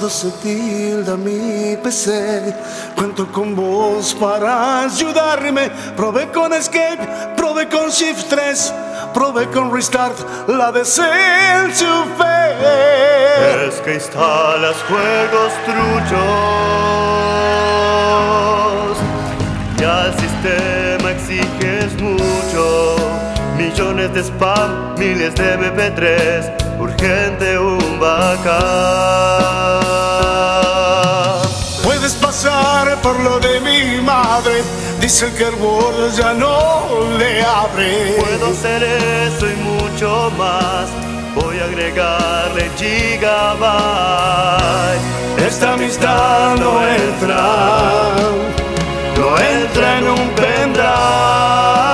Cuando se tilda mi PC, cuento con vos para ayudarme. Probé con Escape, probé con Shift 3, probé con Restart, la desenchufé. Es que instalas juegos truchos y al sistema exiges mucho. Millones de spam, miles de MP3, urgente un backup. Puedes pasar por lo de mi madre, dice que el Word ya no le abre. Puedo hacer eso y mucho más, voy a agregarle gigabyte. Esta amistad no entra en un pendrive.